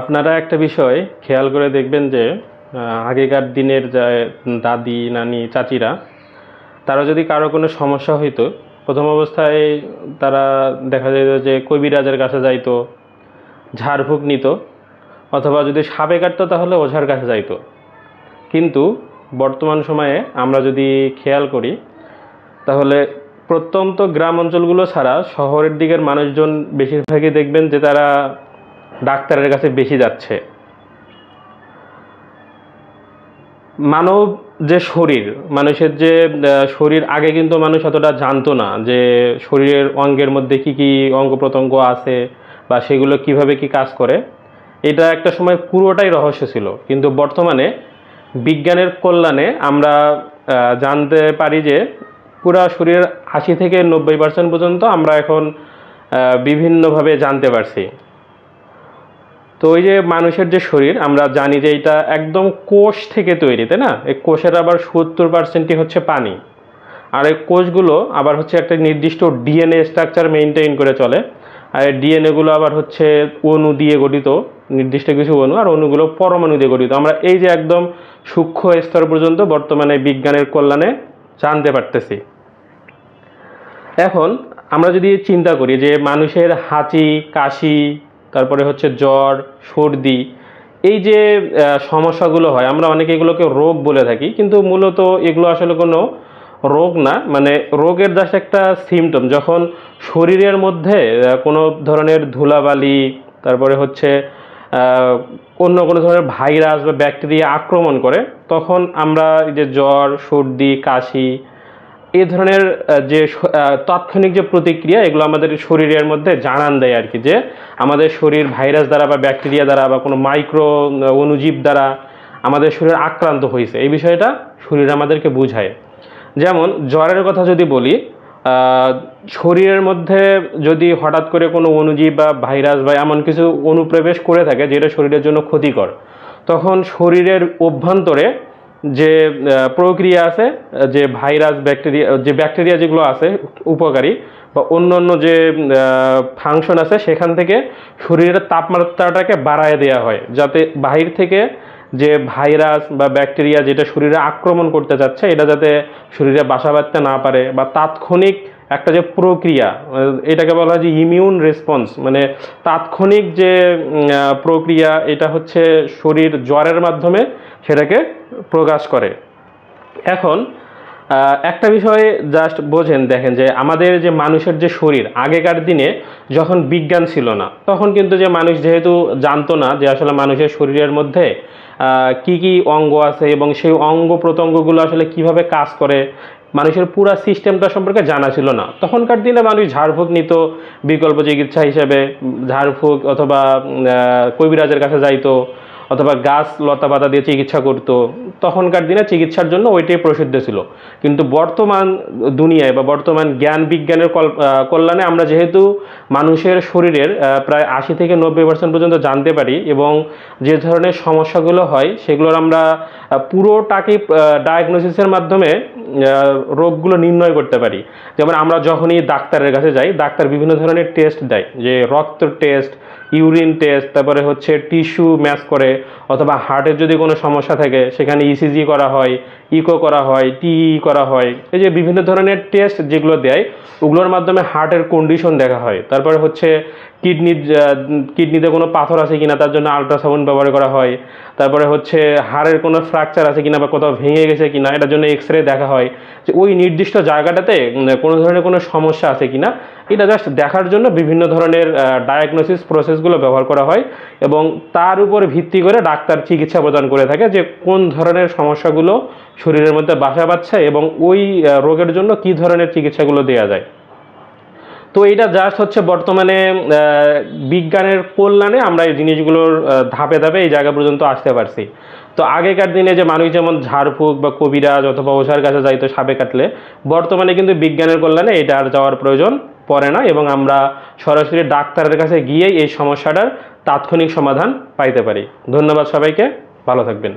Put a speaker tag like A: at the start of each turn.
A: আপনারা একটা বিষয় খেয়াল করে দেখবেন যে আগেকার দিনের যা দাদি নানি চাচিরা তারা যদি কারো কোনো সমস্যা হইতো, প্রথম অবস্থায় তারা দেখা যেত যে কবিরাজের কাছে যাইতো, ঝাড়ফুঁক নিত, অথবা যদি সাপে কাটতো তাহলে ওঝার কাছে যাইতো। কিন্তু বর্তমান সময়ে আমরা যদি খেয়াল করি তাহলে প্রত্যন্ত গ্রাম অঞ্চলগুলো ছাড়া শহরের দিকের মানুষজন বেশিরভাগই দেখবেন যে তারা ডাক্তারের কাছে বেশি যাচ্ছে। মানব যে শরীর, মানুষের যে শরীর, আগে কিন্তু মানুষ অতটা জানতো না যে শরীরের অঙ্গের মধ্যে কি কি অঙ্গ প্রত্যঙ্গ আছে বা সেগুলো কিভাবে কি কাজ করে। এটা একটা সময় পুরোটাই রহস্য ছিল, কিন্তু বর্তমানে বিজ্ঞানের কল্যাণে আমরা জানতে পারি যে পুরা শরীরের 80 থেকে 90% পর্যন্ত আমরা এখন বিভিন্নভাবে জানতে পারছি। তো ওই যে মানুষের যে শরীর, আমরা জানি যে এটা একদম কোষ থেকে তৈরি, তাই না? এই কোষের আবার 70%ই হচ্ছে পানি। আর এই কোষগুলো আবার হচ্ছে একটা নির্দিষ্ট ডিএনএ স্ট্রাকচার মেনটেন করে চলে। আর এই ডিএনএগুলো আবার হচ্ছে অণু দিয়ে গঠিত, নির্দিষ্ট কিছু অণু, আর অণুগুলো পরমাণু দিয়ে গঠিত। আমরা এই যে একদম সূক্ষ্ম স্তর পর্যন্ত বর্তমানে বিজ্ঞানের কল্যাণে জানতে পারতেছি। এখন আমরা যদি চিন্তা করি যে মানুষের হাঁচি, কাশি, তারপরে হচ্ছে জ্বর, সর্দি, এই যে সমস্যাগুলো হয়, আমরা অনেকে এগুলোকে রোগ বলে থাকি, কিন্তু মূলত এগুলো আসলে কোনো রোগ না। মানে রোগের জাস্ট একটা সিমটম। যখন শরীরের মধ্যে কোনো ধরনের ধুলাবালি, তারপরে হচ্ছে অন্য কোনো ধরনের ভাইরাস বা ব্যাকটেরিয়া আক্রমণ করে, তখন আমরা এই যে জ্বর, সর্দি, কাশি, এই ধরনের যে তাৎক্ষণিক যে প্রতিক্রিয়া, এগুলো আমাদের শরীরের মধ্যে জানান দেয় আর কি, যে আমাদের শরীর ভাইরাস দ্বারা বা ব্যাকটেরিয়া দ্বারা বা কোনো মাইক্রো অণুজীব দ্বারা আমাদের শরীর আক্রান্ত হয়েছে। এই বিষয়টা শরীর আমাদেরকে বুঝায়। যেমন জ্বরের কথা যদি বলি, শরীরের মধ্যে যদি হঠাৎ করে কোনো অণুজীব বা ভাইরাস বা এমন কিছু অনুপ্রবেশ করে থাকে যেটা শরীরের জন্য ক্ষতিকর, তখন শরীরের অভ্যন্তরে যে প্রক্রিয়া আছে, যে ভাইরাস ব্যাকটেরিয়া যেগুলো আছে উপকারী, বা অন্য অন্য যে ফাংশন আছে, সেখান থেকে শরীরের তাপমাত্রাটাকে বাড়ায় দেওয়া হয়, যাতে বাহির থেকে যে ভাইরাস বা ব্যাকটেরিয়া যেটা শরীরে আক্রমণ করতে যাচ্ছে, এটা যাতে শরীরে বাসা বাঁধতে না পারে। বা তাৎক্ষণিক একটা যে প্রক্রিয়া, এটাকে বলা হয় যে ইমিউন রেসপন্স, মানে তাৎক্ষণিক যে প্রক্রিয়া, এটা হচ্ছে শরীর জ্বরের মাধ্যমে সেটাকে প্রকাশ করে। এখন একটা বিষয় জাস্ট বোঝেন, দেখেন যে আমাদের যে মানুষের যে শরীর, আগেকার দিনে যখন বিজ্ঞান ছিল না, তখন কিন্তু যে মানুষ যেহেতু জানতো না যে আসলে মানুষের শরীরের মধ্যে কি কি অঙ্গ আছে এবং সেই অঙ্গ প্রত্যঙ্গগুলো আসলে কিভাবে কাজ করে, মানুষের পুরো সিস্টেমটা সম্পর্কে জানা ছিল না। তখনকার দিনে মানুষ ঝাড়ফুঁক নিত বিকল্প চিকিৎসা হিসেবে, ঝাড়ফুঁক অথবা কবিরাজের কাছে যাইতো, অথবা গাছ লতা পাতা দিয়ে চিকিৎসা করতো। তখনকার দিনে চিকিৎসার জন্য ওইটাই প্রসিদ্ধ ছিল। কিন্তু বর্তমান দুনিয়ায় বা বর্তমান জ্ঞান বিজ্ঞানের কল্যাণে আমরা যেহেতু মানুষের শরীরের প্রায় 80 থেকে 90% পর্যন্ত জানতে পারি, এবং যে ধরনের সমস্যাগুলো হয় সেগুলোর আমরা পুরোটাকে ডায়াগনোসিসের মাধ্যমে রোগগুলো নির্ণয় করতে পারি। যেমন আমরা যখনই ডাক্তারের কাছে যাই, ডাক্তার বিভিন্ন ধরনের টেস্ট দেয়, যে রক্ত টেস্ট, ইউরিন টেস্ট, তারপরে হচ্ছে টিস্যু ম্যাচ করে, অথবা হার্টের যদি কোনো সমস্যা থাকে সেখানে ইসিজি করা হয়, ইকো করা হয়, টিই করা হয়। এই যে বিভিন্ন ধরনের টেস্ট যেগুলো দেয়, ওগুলোর মাধ্যমে হার্টের কন্ডিশন দেখা হয়। তারপরে হচ্ছে কিডনিতে কোনো পাথর আছে কিনা তার জন্য আলট্রাসাউন্ড ব্যবহার করা হয়। তারপরে হচ্ছে হাড়ের কোনো ফ্র্যাকচার আছে কিনা বা কোথাও ভেঙে গেছে কিনা, এটার জন্য এক্স রে দেখা হয়, যে ওই নির্দিষ্ট জায়গাটাতে কোনো ধরনের কোনো সমস্যা আছে কিনা। এটা জাস্ট দেখার জন্য বিভিন্ন ধরনের ডায়াগনোসিস প্রসেসগুলো ব্যবহার করা হয়, এবং তার উপর ভিত্তি করে ডাক্তার চিকিৎসা প্রদান করে থাকে যে কোন ধরনের সমস্যাগুলো শরীরের মধ্যে বাসা বাঁধছে এবং ওই রোগের জন্য কি ধরনের চিকিৎসাগুলো দেওয়া যায়। তো এটা জাস্ট হচ্ছে বর্তমানে বিজ্ঞানের কল্যাণে আমরা এই জিনিসগুলোর ধাপে ধাপে এই জায়গা পর্যন্ত আসতে পারছি। তো আগেকার দিনে যে মানুষ যেমন ঝাড়ফুঁক বা কবিরাজ অথবা ওঝার কাছে যাইতো সাপে কাটলে, বর্তমানে কিন্তু বিজ্ঞানের কল্যাণে এটা আর যাওয়ার প্রয়োজন পড়ে না, এবং আমরা সরাসরি ডাক্তারের কাছে গিয়েই এই সমস্যাটার তাৎক্ষণিক সমাধান পাইতে পারি। ধন্যবাদ সবাইকে, ভালো থাকবেন।